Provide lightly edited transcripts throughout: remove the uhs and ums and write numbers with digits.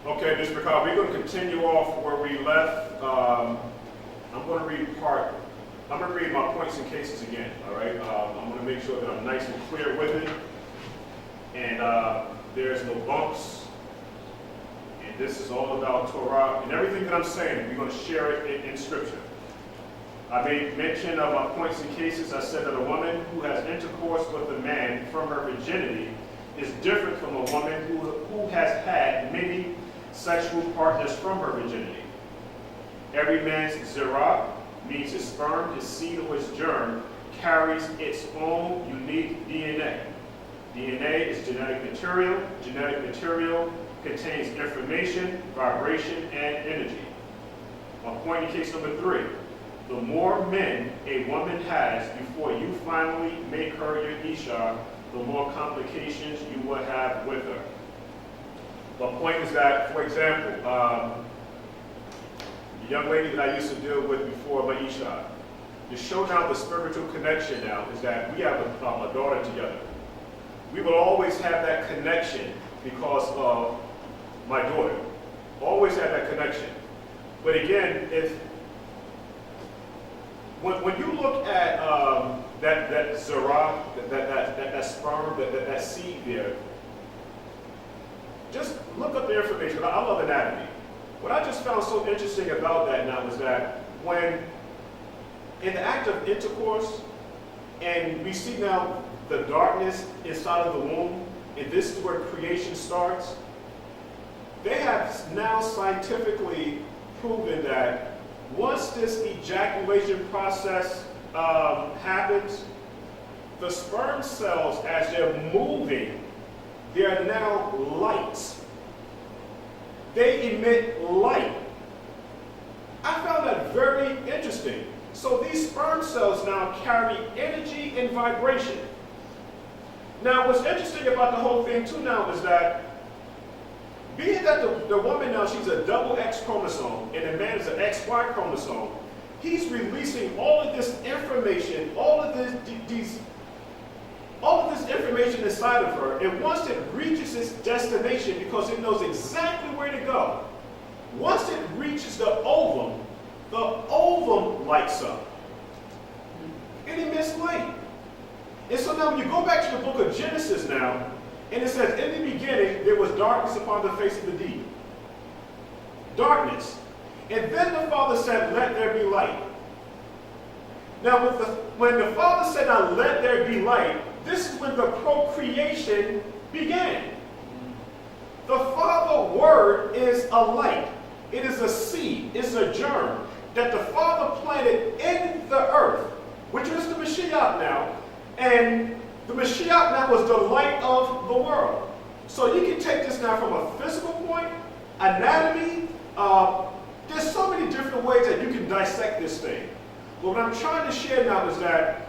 Okay, Mr. McCall, we're going to continue off where we left. I'm going to read my points and cases again, all right? I'm going to make sure that I'm nice and clear with it. And there's no bumps. And this is all about Torah. And everything that I'm saying, we're going to share it in Scripture. I made mention of my points and cases. I said that a woman who has intercourse with a man from her virginity is different from a woman who has had many sexual partners from her virginity. Every man's zerah, means his sperm, his seed, or his germ, carries its own unique DNA. DNA is genetic material. Genetic material contains information, vibration, and energy. On point in case number 3, the more men a woman has before you finally make her your Isha, the more complications you will have with her. The point is that, for example, the young lady that I used to deal with before my Isha, to show now the spiritual connection now is that we have a daughter together. We will always have that connection because of my daughter. Always have that connection. But again, when you look at that zerah, that sperm, that seed there, just look up the information. I love anatomy. What I just found so interesting about that now is that when in the act of intercourse, and we see now the darkness inside of the womb, and this is where creation starts, they have now scientifically proven that once this ejaculation process happens, the sperm cells, as they're moving, they are now lights. They emit light. I found that very interesting. So these sperm cells now carry energy and vibration. Now, what's interesting about the whole thing too now is that being that the woman now, she's a double X chromosome and the man is an XY chromosome, he's releasing all of this information, all of this information inside of her, and once it reaches its destination, because it knows exactly where to go, once it reaches the ovum lights up. And it emits light. And so now when you go back to the book of Genesis now, and it says, in the beginning, there was darkness upon the face of the deep. Darkness. And then the Father said, let there be light. Now, when the Father said, now let there be light, this is when the procreation began. The Father word is a light. It is a seed. It's a germ that the Father planted in the earth, which is the Mashiyach now. And the Mashiyach now was the light of the world. So you can take this now from a physical point, anatomy. There's so many different ways that you can dissect this thing. But what I'm trying to share now is that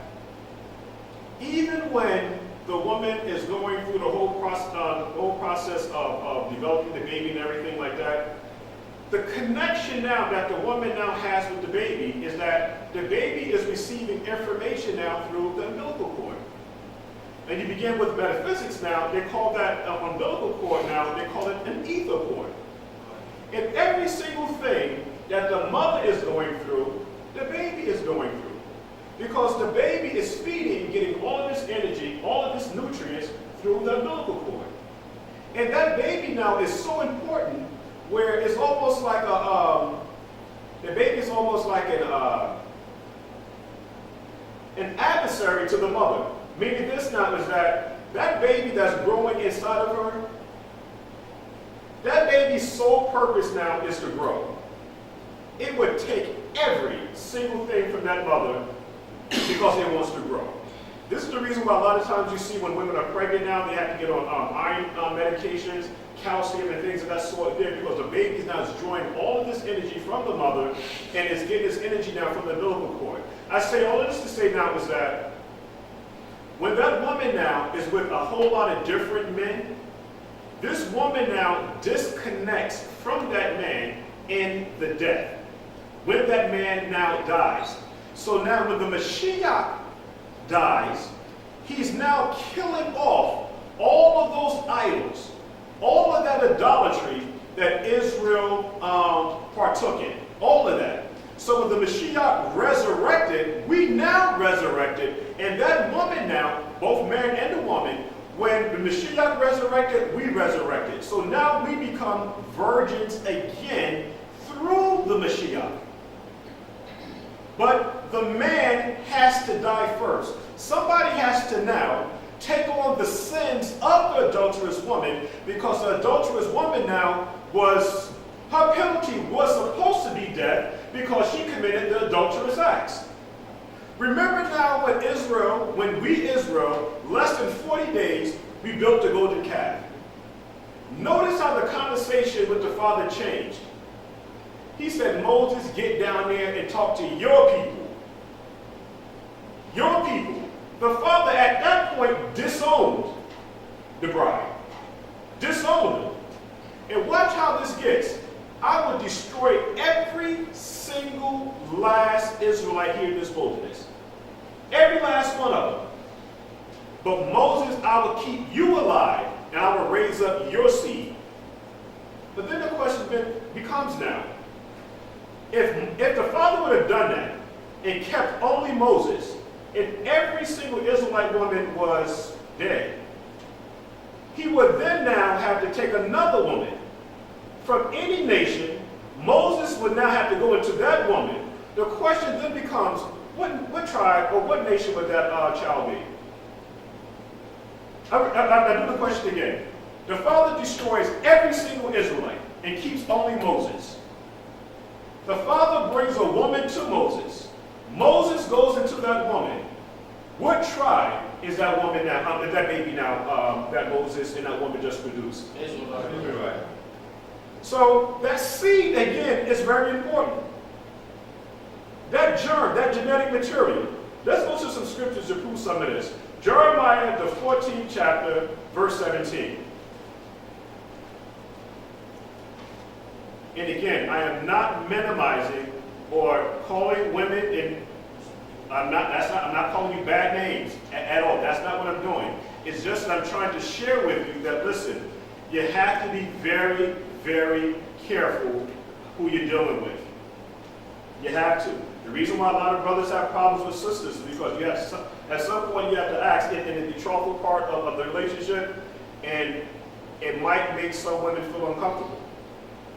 even when the woman is going through the whole process of developing the baby and everything like that, the connection now that the woman now has with the baby is that the baby is receiving information now through the umbilical cord. And you begin with metaphysics now, they call that umbilical cord now, they call it an ether cord. And every single thing that the mother is going through, the baby is going through. Because the baby is feeding, getting all of this energy, all of this nutrients through the umbilical cord. And that baby now is so important where it's almost like the baby is almost like an adversary to the mother. Meaning this now is that baby that's growing inside of her, that baby's sole purpose now is to grow. It would take every single thing from that mother because it wants to grow. This is the reason why a lot of times you see when women are pregnant now, they have to get on iron medications, calcium, and things of that sort there, because the baby now is drawing all of this energy from the mother and is getting this energy now from the umbilical cord. I say all of this to say now is that when that woman now is with a whole lot of different men, this woman now disconnects from that man in the death. When that man now dies. So now when the Mashiyach dies, he's now killing off all of those idols, all of that idolatry that Israel partook in. All of that. So when the Mashiyach resurrected, we now resurrected. And that woman now, both man and the woman, when the Mashiyach resurrected, we resurrected. So now we become virgins again through the Mashiyach. But the man has to die first. Somebody has to now take on the sins of the adulterous woman, because the adulterous woman now was, her penalty was supposed to be death because she committed the adulterous acts. Remember now when we Israel, less than 40 days, we built the golden calf. Notice how the conversation with the Father changed. He said, Moses, get down there and talk to your people. Your people. The Father at that point disowned the bride. Disowned her. And watch how this gets. I will destroy every single last Israelite here in this wilderness. Every last one of them. But Moses, I will keep you alive, and I will raise up your seed. But then the question becomes now, if the Father would have done that and kept only Moses, and every single Israelite woman was dead, he would then now have to take another woman from any nation. Moses would now have to go into that woman. The question then becomes, what tribe or what nation would that child be? I do the question again. The Father destroys every single Israelite and keeps only Moses. The Father brings a woman to Moses. Moses goes into that woman. What tribe is that woman now, is that baby now, that Moses and that woman just produced? Israelite. So that seed, again, is very important. That germ, that genetic material. Let's go to some scriptures to prove some of this. Jeremiah, the 14th chapter, verse 17. And again, I am not minimizing or calling women in. I'm not calling you bad names at all. That's not what I'm doing. It's just that I'm trying to share with you that, listen, you have to be very, very careful who you're dealing with. You have to. The reason why a lot of brothers have problems with sisters is because you have at some point you have to ask in the betrothal part of the relationship, and it might make some women feel uncomfortable.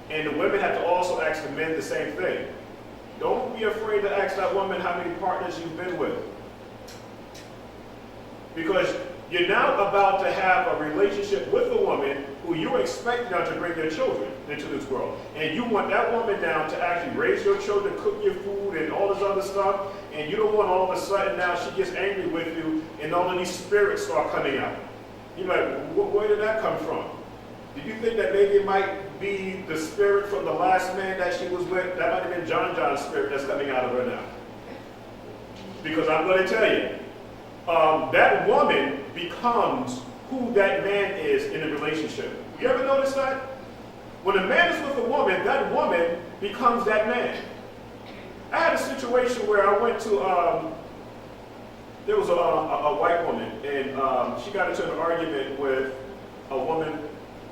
And the women have to also ask the men the same thing. Don't be afraid to ask that woman how many partners you've been with. Because you're now about to have a relationship with a woman who you're expecting now to bring their children into this world. And you want that woman now to actually raise your children, cook your food, and all this other stuff. And you don't want all of a sudden now she gets angry with you and all of these spirits start coming out. You're like, where did that come from? Did you think that maybe it might be the spirit from the last man that she was with? That might have been John's spirit that's coming out of her now. Because I'm going to tell you, that woman becomes who that man is in a relationship. You ever notice that? When a man is with a woman, that woman becomes that man. I had a situation where I went to, there was a white woman, and she got into an argument with a woman,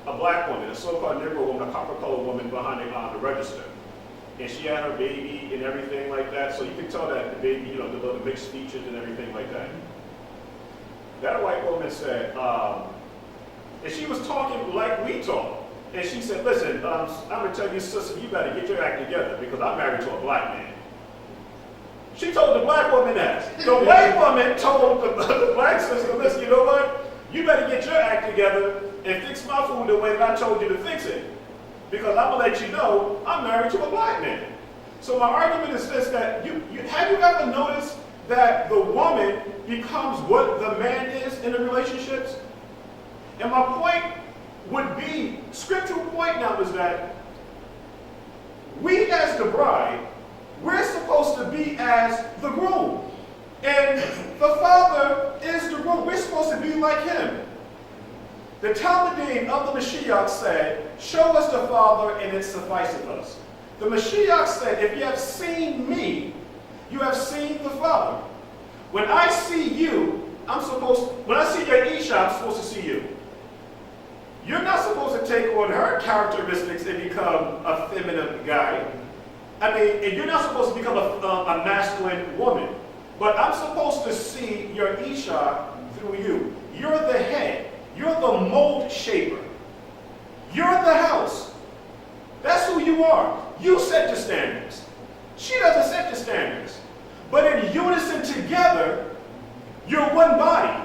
a black woman, a so-called Negro woman, a copper-colored woman behind the register. And she had her baby and everything like that, so you can tell that the baby, you know, the mixed features and everything like that. That white woman said, and she was talking like we talk. And she said, listen, I'm going to tell you, sister, you better get your act together because I'm married to a black man. She told the black woman that. The white woman told the black sister, listen, you know what? You better get your act together and fix my food the way I told you to fix it. Because I'm going to let you know I'm married to a black man. So my argument is this, that have you ever noticed that the woman becomes what the man is in the relationships? And my point would be, scriptural point now is that we as the bride, we're supposed to be as the groom. And the Father is the groom. We're supposed to be like him. The Talmudim of the Mashiyach said, show us the Father and it sufficeth us. The Mashiyach said, if you have seen me, you have seen the Father. When I see you, when I see your Isha, I'm supposed to see you. You're not supposed to take on her characteristics and become a feminine guy. I mean, and you're not supposed to become a masculine woman. But I'm supposed to see your Isha through you. You're the head. You're the mold shaper. You're the house. That's who you are. You set the standards. She doesn't set the standards. But in unison together, you're one body.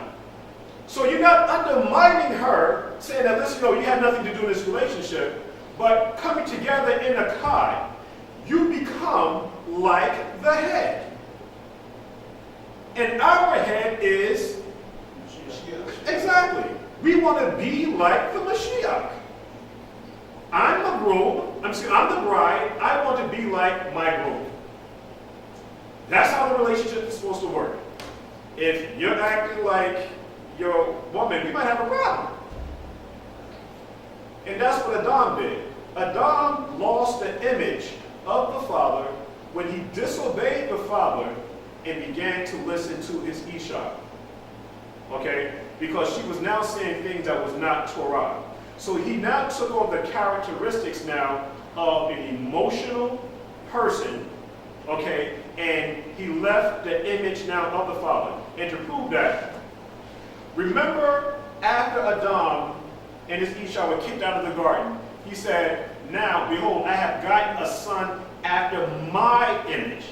So you're not undermining her, saying that, listen, you have nothing to do in this relationship, but coming together in a kai, you become like the head. And our head is Mashiyach. Exactly. We want to be like the Mashiyach. I'm the groom. I'm the bride. I want to be like my groom. That's how the relationship is supposed to work. If you're acting like your woman, you might have a problem. And that's what Adam did. Adam lost the image of the father when he disobeyed the father and began to listen to his Isha. Okay? Because she was now saying things that was not Torah. So he now took on the characteristics now of an emotional person, okay? And he left the image now of the father. And to prove that, remember after Adam and his Isha were kicked out of the garden, he said, now, behold, I have gotten a son after my image.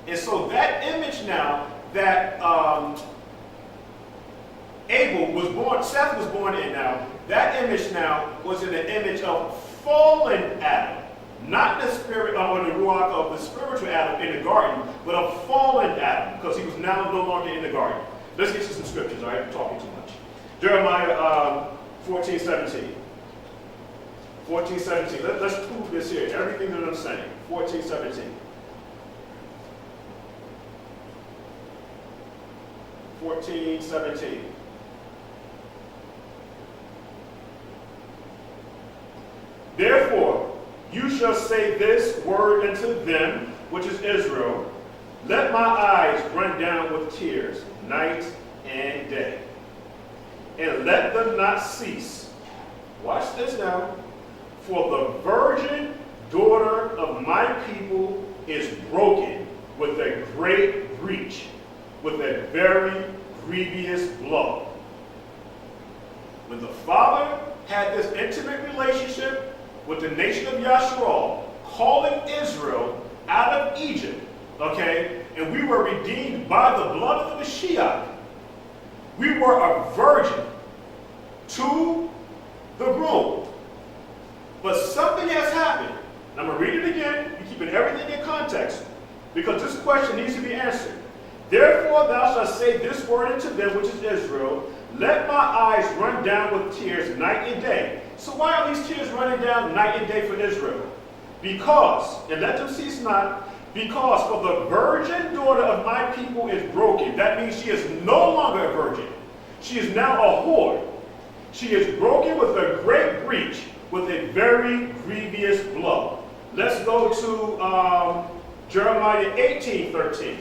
And so that image now that Abel was born, Seth was born in now, that image now was in the image of fallen Adam. Not the spirit or the ruach of the spiritual Adam in the garden, but of fallen Adam, because he was now no longer in the garden. Let's get to some scriptures, all right? I'm talking too much. Jeremiah 14:17. 14:17. Let's prove this here. Everything that I'm saying. 14:17. 14:17. Therefore, you shall say this word unto them, which is Israel, let my eyes run down with tears, night and day, and let them not cease. Watch this now. For the virgin daughter of my people is broken with a great breach, with a very grievous blow. When the father had this intimate relationship with the nation of Yashra'al, calling Israel out of Egypt, okay, and we were redeemed by the blood of the Mashiyach, we were a virgin to the groom. But something has happened. And I'm going to read it again. You're keeping everything in context, because this question needs to be answered. Therefore thou shalt say this word unto them, which is Israel, let my eyes run down with tears night and day. So why are these tears running down night and day for Israel? Because, and let them cease not, because for the virgin daughter of my people is broken. That means she is no longer a virgin. She is now a whore. She is broken with a great breach, with a very grievous blow. Let's go to Jeremiah 18:13.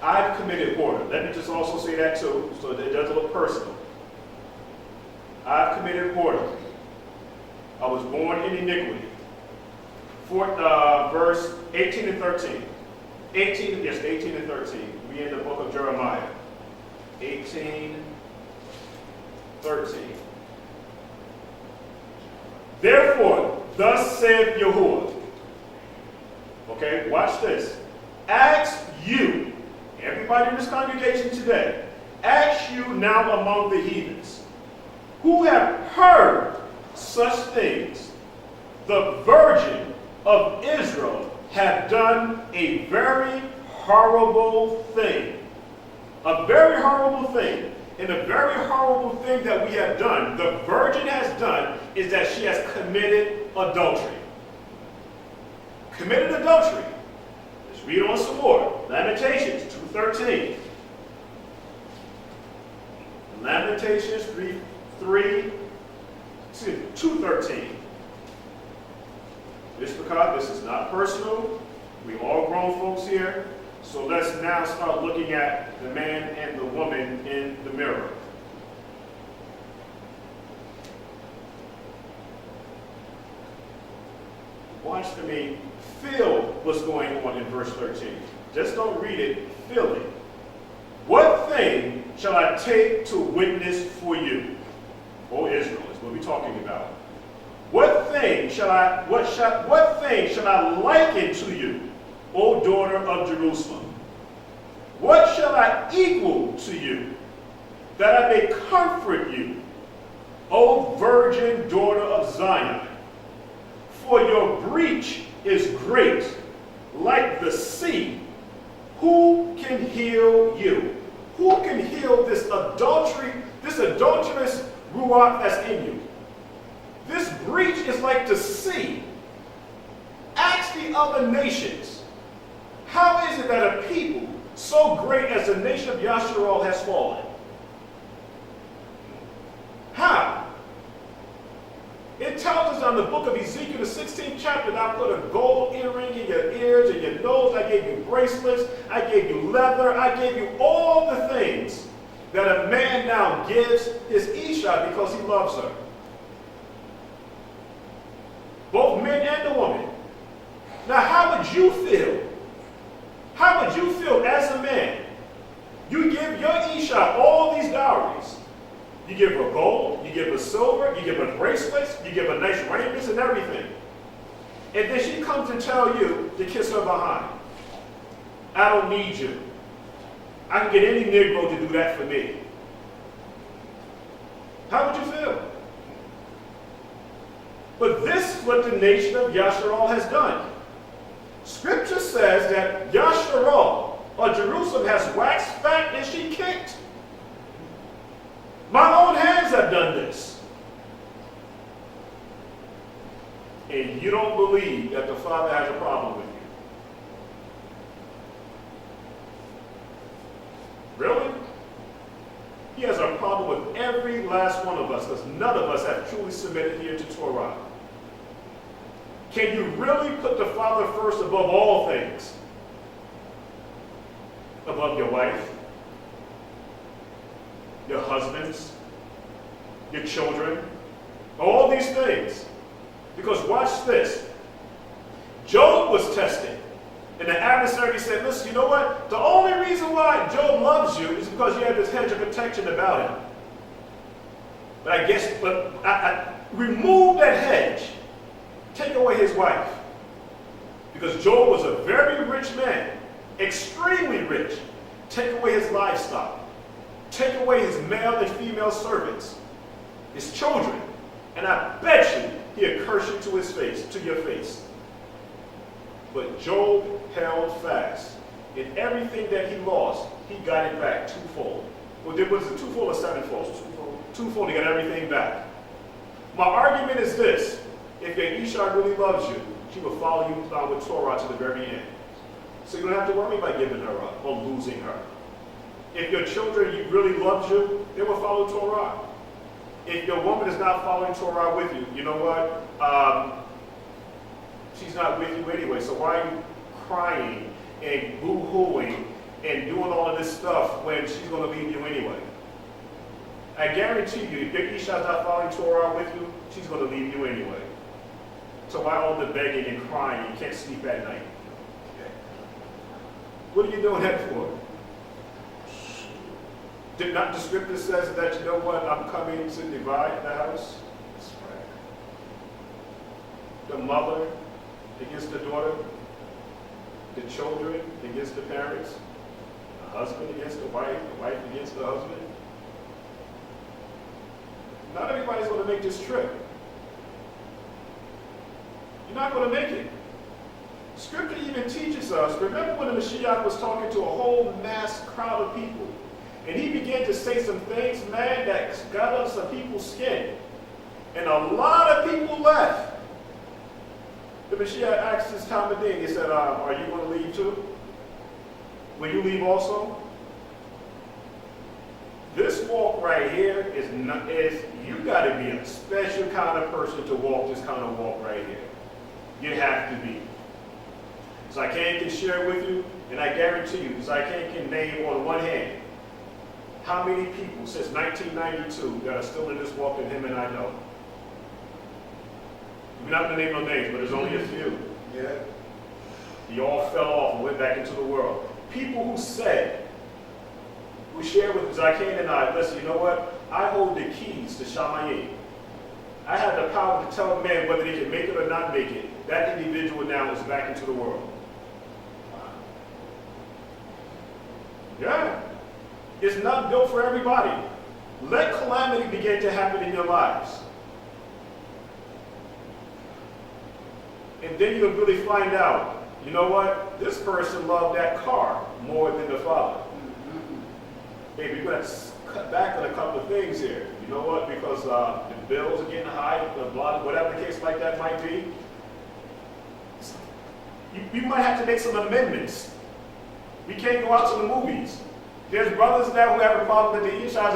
I've committed whoredom. Let me just also say that too, so that it doesn't look personal. I've committed whoredom. I was born in iniquity. Verse 18 and 13. 18 and 13. We in the book of Jeremiah. 18, 13. Therefore, thus saith Yahuah. Okay, watch this. Ask you, everybody in this congregation today, ask you now among the heathens, who have heard such things. The virgin of Israel have done a very horrible thing. A very horrible thing. And the very horrible thing that we have done, the virgin has done, is that she has committed adultery. Committed adultery. Let's read on some more. Lamentations 2:13. Lamentations 2:13. This because this is not personal. We all grown folks here, so let's now start looking at the man and the woman in the mirror. Watch for me. Feel what's going on in verse 13. Just don't read it, feel it. What thing shall I take to witness for you, O Israel, is what we're talking about. What thing shall I liken to you, O daughter of Jerusalem? What shall I equal to you, that I may comfort you, O virgin daughter of Zion? For your breach is great, like the sea. Who can heal you? Who can heal this adulterous ruach that's in you? This breach is like the sea. Ask the other nations, how is it that a people so great as the nation of Yashra'al has fallen? How? It tells us on the book of Ezekiel, the 16th chapter, that I put a gold earring in your ears and your nose. I gave you bracelets. I gave you leather. I gave you all the things that a man now gives his Isha because he loves her. Both men and the woman. Now, how would you feel? How would you feel as a man? You give your Isha all these dowries. You give her gold, you give her silver, you give her bracelets, you give her nice raiments and everything. And then she comes and tells you to kiss her behind. I don't need you. I can get any Negro to do that for me. How would you feel? But this is what the nation of Yashra'al has done. Scripture says that Yashra'al, or Jerusalem, has waxed fat and she kicked. My own hands have done this. And you don't believe that the Father has a problem with you. Really? He has a problem with every last one of us, because none of us have truly submitted here to Torah. Can you really put the Father first above all things? Above your wife, your husbands, your children, all these things. Because watch this. Job was tested. And the adversary said, listen, you know what? The only reason why Job loves you is because you have this hedge of protection about him. But I remove that hedge. Take away his wife. Because Job was a very rich man. Extremely rich. Take away his livestock. Take away his male and female servants, his children, and I bet you he'll curse you to his face, to your face. But Job held fast. In everything that he lost, he got it back twofold. Well, was it twofold or sevenfold? Twofold, he got everything back. My argument is this. If your Isha really loves you, she will follow you with Torah to the very end. So you don't have to worry about giving her up or losing her. If your children really loves you, they will follow Torah. If your woman is not following Torah with you, you know what? She's not with you anyway. So why are you crying and boo-hooing and doing all of this stuff when she's going to leave you anyway? I guarantee you, if your Isha is not following Torah with you, she's going to leave you anyway. So why all the begging and crying? You can't sleep at night. What are you doing that for? Did not the scripture says that, you know what, I'm coming to divide the house? That's right. The mother against the daughter, the children against the parents, the husband against the wife against the husband. Not everybody's going to make this trip. You're not going to make it. Scripture even teaches us, remember when the Mashiyach was talking to a whole mass crowd of people, and he began to say some things, man, that got on some people's skin. And a lot of people left. The Mashiyach asked his Talmudim, he said, are you going to leave too? Will you leave also? This walk right here is you got to be a special kind of person to walk this kind of walk right here. You have to be. Zaken can share with you, and I guarantee you, Zaken can name on one hand how many people since 1992 that are still in this walk that him and I know. We're not going to name no names, but there's only a few. Yeah. They all fell off and went back into the world. People who said, who shared with Zaken and I, listen, you know what? I hold the keys to Shamayim. I have the power to tell a man whether they can make it or not make it. That individual now is back into the world. Yeah. It's not built for everybody. Let calamity begin to happen in your lives. And then you'll really find out, you know what? This person loved that car more than the father. Maybe we're going to cut back on a couple of things here. You know what? Because the bills are getting high, whatever the case like that might be. You might have to make some amendments. We can't go out to the movies. There's brothers now who have a problem with the Yishaj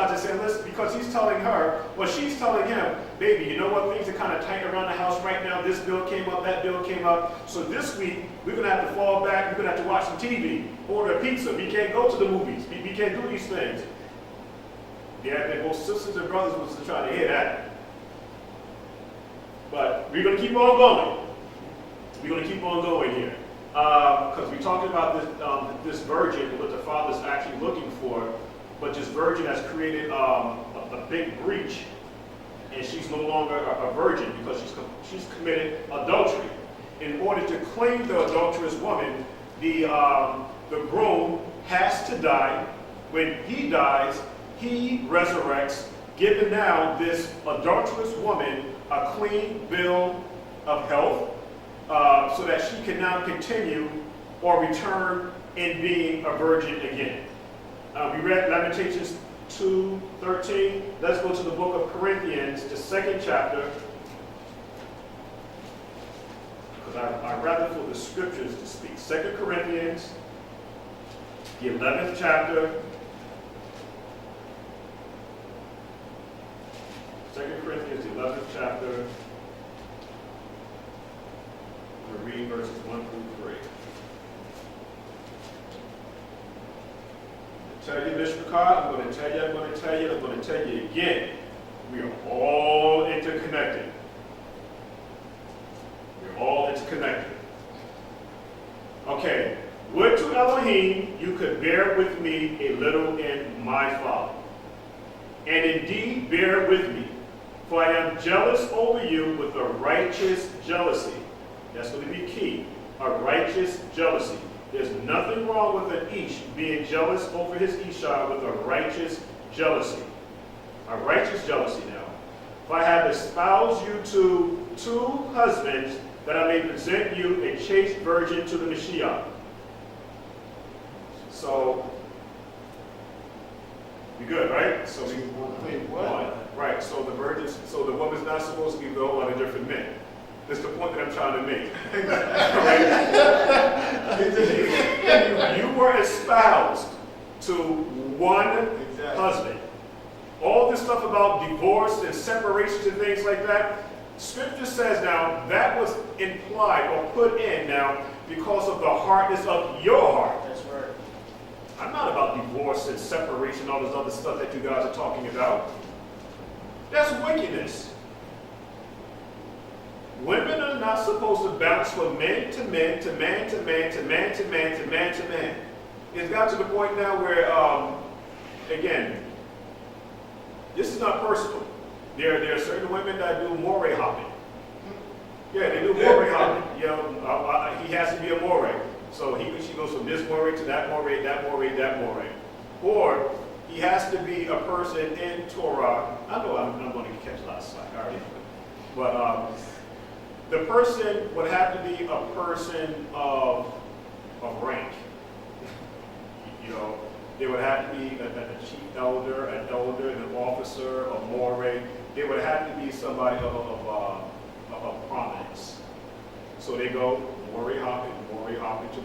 and say, listen, because he's telling her, well, she's telling him, baby, you know what, things are kind of tight around the house right now. This bill came up, that bill came up. So this week, we're going to have to fall back. We're going to have to watch some TV, order a pizza. We can't go to the movies. We can't do these things. Yeah, they both sisters and brothers was trying to hear that. But we're going to keep on going. We're going to keep on going here. Because we're talking about this virgin, what the Father's actually looking for, but this virgin has created a big breach, and she's no longer a virgin because she's committed adultery. In order to claim the adulterous woman, the groom has to die. When he dies, he resurrects, giving now this adulterous woman a clean bill of health, so that she can now continue or return in being a virgin again. We read Lamentations 2:13. Let's go to the book of Corinthians, the 2nd chapter. Because I rather for the scriptures to speak. 2 Corinthians, the 11th chapter. 2 Corinthians, the 11th chapter. We'll read verses 1 through 3. Tell you, Mishpachah, I'm going to tell you, I'm going to tell you, I'm going to tell you again. We are all interconnected. We're all interconnected. Okay. Would to Elohim you could bear with me a little in my folly. And indeed bear with me, for I am jealous over you with a righteous jealousy. That's going to be key. A righteous jealousy. There's nothing wrong with an Ish being jealous over his Isha with a righteous jealousy. A righteous jealousy now. For I have espoused you to 2 husbands, that I may present you a chaste virgin to the Mashiyach. So, you good, right? So we one. Right, so the woman's not supposed to be with a whole lot of different men. That's the point that I'm trying to make. You were espoused to one husband. All this stuff about divorce and separations and things like that, Scripture says now that was implied or put in now because of the hardness of your heart. That's right. I'm not about divorce and separation, all this other stuff that you guys are talking about. That's wickedness. Women are not supposed to bounce from men to men to man to man to man to man to man to man. It's got to the point now where, again, this is not personal. There are certain women that do moray hopping. Yeah, they do moray hopping. You know, he has to be a moray. So she goes from this moray to that moray, that moray, that moray. Or he has to be a person in Torah. I know I'm going to catch a lot of slack. I already know it. But the person would have to be a person of rank. You know, they would have to be a chief elder, an officer, a moray. They would have to be somebody of prominence. So they go moray hopping to moray hopping to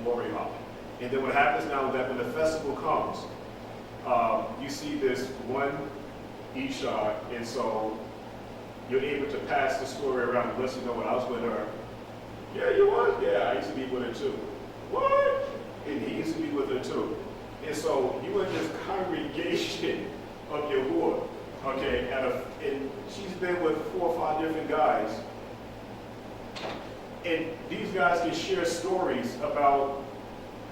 moray hopping. And then what happens now is that when the festival comes, you see this one Isha, and so you're able to pass the story around. Listen, you know, when I was with her, Yeah, you was? Yeah, I used to be with her too. What? And he used to be with her too. And so you in this congregation of Yahuah, okay, and she's been with 4 or 5 different guys. And these guys can share stories about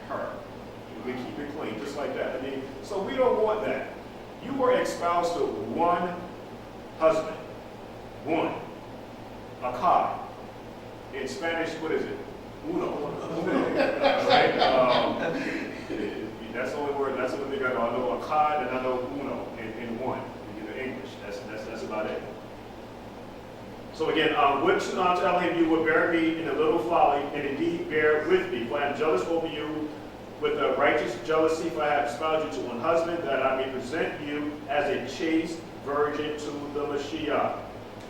her. We keep it clean, just like that. I mean, so we don't want that. You were espoused to one husband. One. Akad. In Spanish, what is it? Uno. Right? That's the only word, that's the only thing I know. I know Akad and I know uno in one. In English. That's about it. So again, would to Elohim you would bear me in a little folly, and indeed bear with me, for I am jealous over you with a righteous jealousy, for I have espoused you to one husband, that I may present you as a chaste virgin to the Mashiyach.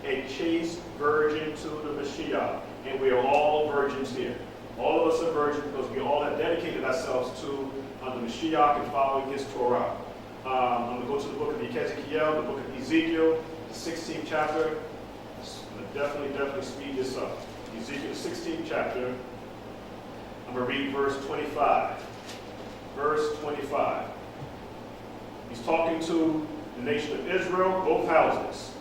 A chaste virgin to the Mashiyach. And we are all virgins here. All of us are virgins because we all have dedicated ourselves to the Mashiyach and following his Torah. I'm going to go to the book of Ezekiel, the book of Ezekiel, the 16th chapter. Definitely speed this up. Ezekiel 16th chapter. I'm going to read verse 25. Verse 25. He's talking to the nation of Israel, both houses.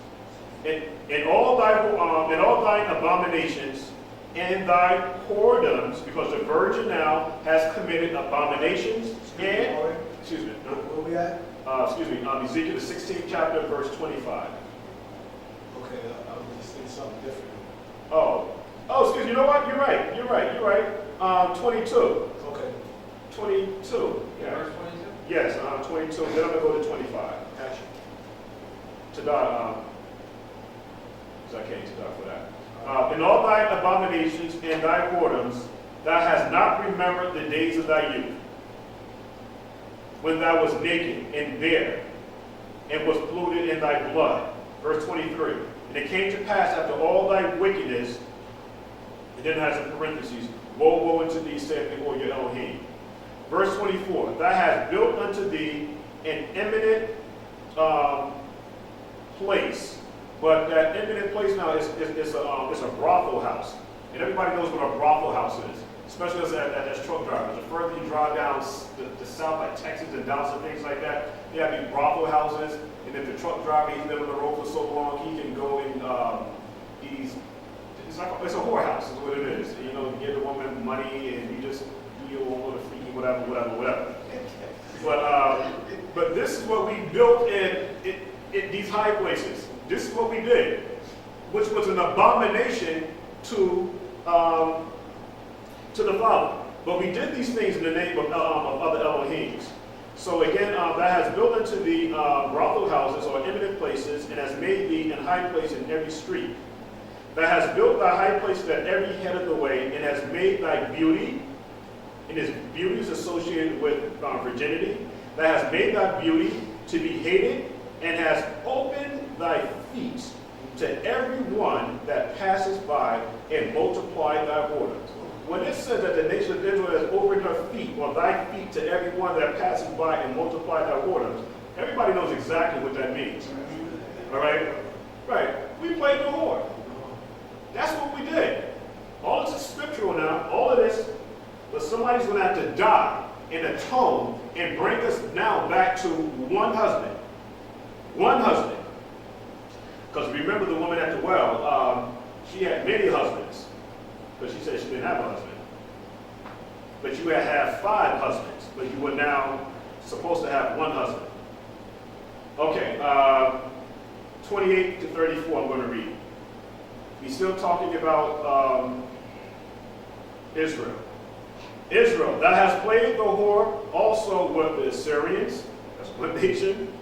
In all thine abominations and thy whoredoms, because the virgin now has committed abominations and excuse me. Where we at? Ezekiel the 16th chapter, verse 25. Okay, I was just thinking something different. Oh, excuse me. You know what? You're right. 22. Okay. 22. Yeah. Verse 22? Yes, 22. Then I'm going to go to 25. Gotcha. Tanak, because I can't Tanak for that. In all thy abominations and thy whoredoms, thou hast not remembered the days of thy youth, when thou was naked and bare, and was polluted in thy blood. Verse 23. And it came to pass after all thy wickedness, and then it has in parentheses, woe, woe unto thee, saith the Lord your Elohim. Verse 24. Thou hast built unto thee an eminent place, but that eminent place now is a brothel house, and everybody knows what a brothel house is, especially as truck drivers. The further you drive down the south, like Texas and Dallas and things like that, they have these brothel houses. And if the truck driver, he's been on the road for so long, he can go and it's a whorehouse is what it is. You know, you give the woman money and you just do your own little freaky whatever. But this is what we built in these high places. This is what we did, which was an abomination to the Father. But we did these things in the name of other Elohims. So again, thou hast built unto thee brothel houses or eminent places, and has made thee an high place in every street. Thou hast built thy high places at every head of the way, and has made thy beauty, and his beauty is associated with virginity. Thou hast made thy beauty to be hated, and has opened thy feet to every one that passes by, and multiplied thy whoredoms. When it says that the nation of Israel has opened her feet, or thy feet to everyone that passes by and multiply thy whoredoms, everybody knows exactly what that means. All right? Right. We played the whore. That's what we did. All this is scriptural now. All of this, but somebody's going to have to die and atone and bring us now back to one husband. One husband. Because remember the woman at the well, she had many husbands. But she said she didn't have a husband. But you had 5 husbands, but you were now supposed to have one husband. Okay, 28 to 34 I'm going to read. He's still talking about Israel. Israel, thou hast played the whore also with the Assyrians. That's one nation.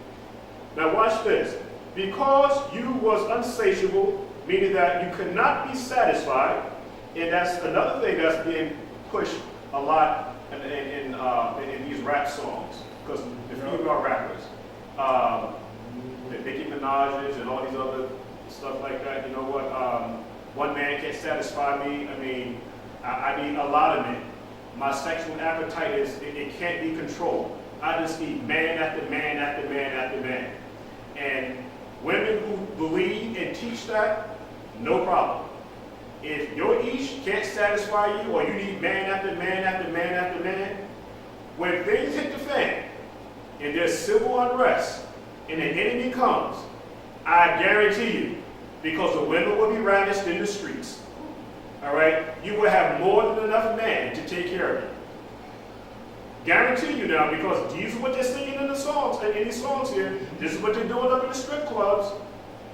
Now watch this. Because you was unsatiable, meaning that you could not be satisfied. And that's another thing that's being pushed a lot in these rap songs, because the female rappers, Nicki Minaj's and all these other stuff like that. You know what? One man can't satisfy me. I need a lot of men. My sexual appetite it can't be controlled. I just need man after man after man after man. And women who believe and teach that, no problem. if your ish can't satisfy you, or you need man after man after man after man, when things hit the fan, and there's civil unrest, and an enemy comes, I guarantee you, because the women will be ravished in the streets, all right, you will have more than enough man to take care of it. Guarantee you now, because these are what they're singing in the songs, in these songs here. This is what they're doing up in the strip clubs,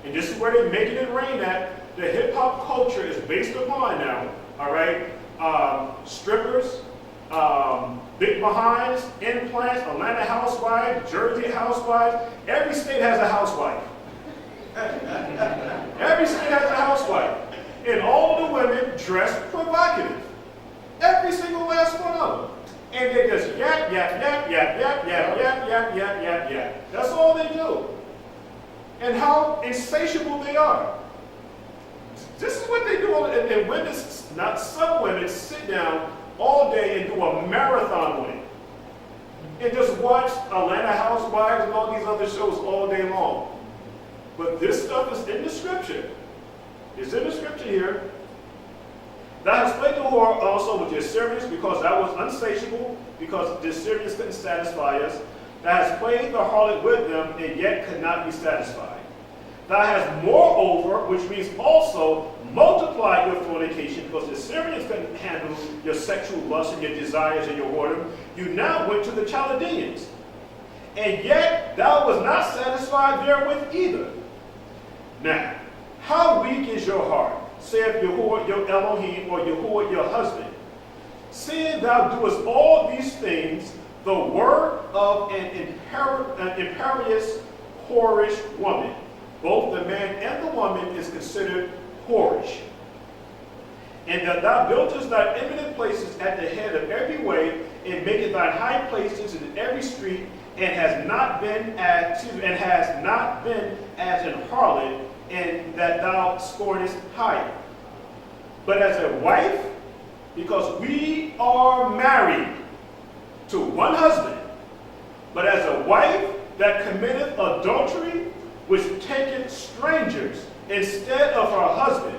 and this is where they're making it rain at. The hip-hop culture is based upon now, all right, strippers, big behinds, implants, Atlanta housewives, Jersey housewives. Every state has a housewife. Every state has a housewife. And all the women dress provocative. Every single last one of them. And they just yap, yap, yap, yap, yap, yap, yap, yap, yap, yap, yap. That's all they do. And how insatiable they are. This is what they do. And women, not some women, sit down all day and do a marathon with it. And just watch Atlanta Housewives and all these other shows all day long. But this stuff is in the scripture. It's in the scripture here. Thou hast played the whore also with the Assyrians, because thou was unsatiable, because the Assyrians couldn't satisfy us. Thou hast played the harlot with them, and yet could not be satisfied. Thou hast moreover, which means also, multiplied your fornication, because the Assyrians couldn't handle your sexual lust and your desires and your whoredom. You now went to the Chaldeans. And yet thou was not satisfied therewith either. Now, how weak is your heart, saith Yahuah your Elohim, or Yahuah your husband, seeing thou doest all these things, the work of an imperious, whorish woman. Both the man and the woman is considered whorish. And that thou buildest thy eminent places at the head of every way, and makest thy high places in every street, and has not been as an harlot, and that thou scornest hire. But as a wife, because we are married to one husband, but as a wife that committeth adultery, which taketh strangers instead of her husband,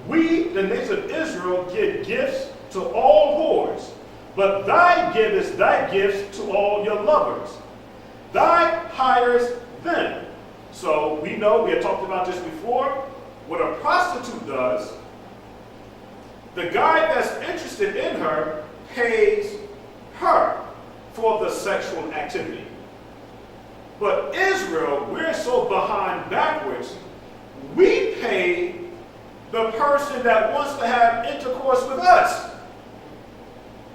we, the nation of Israel, give gifts to all whores, but thou givest thy gifts to all your lovers. Thou hires them. So we know, we had talked about this before, what a prostitute does, the guy that's interested in her pays her for the sexual activity. But Israel, we're so behind backwards, we pay the person that wants to have intercourse with us.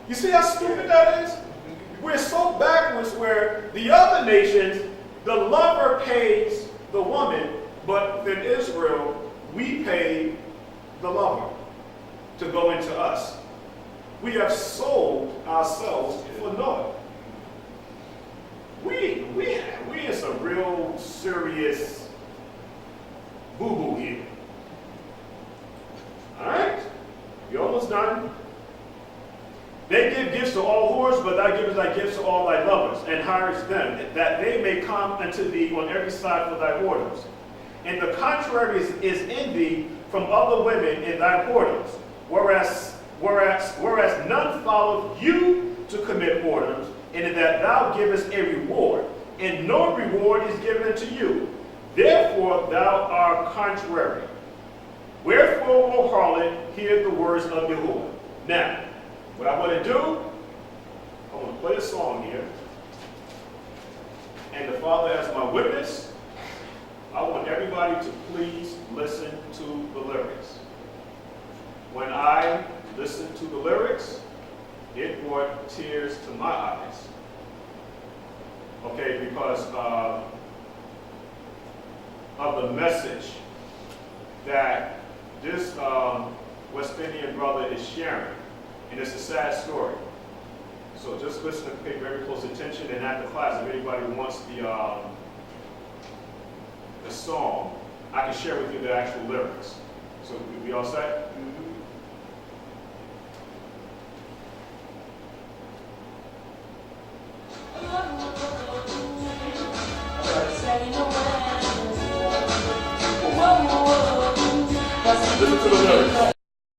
You see how stupid that is? We're so backwards where the other nations, the lover pays the woman, but in Israel, we pay the lover to go into us. We have sold ourselves for naught. We in some real serious boo-boo here. All right? You're almost done. They give gifts to all whores, but thou givest thy gifts to all thy lovers, and hires them, that they may come unto thee on every side for thy whoredoms. And the contrary is in thee from other women in thy whoredoms, whereas none followed you to commit whoredoms, and that thou givest a reward, and no reward is given unto you. Therefore thou art contrary. Wherefore, O harlot, hear the words of Yahuah. Now, what I want to do, I want to play a song here. And the Father as my witness, I want everybody to please listen to the lyrics. When I listened to the lyrics, it brought tears to my eyes. Okay, because of the message that this West Indian brother is sharing. And it's a sad story. So just listen and pay very close attention. And after class, if anybody wants the song, I can share with you the actual lyrics. So we all set? Mm-hmm.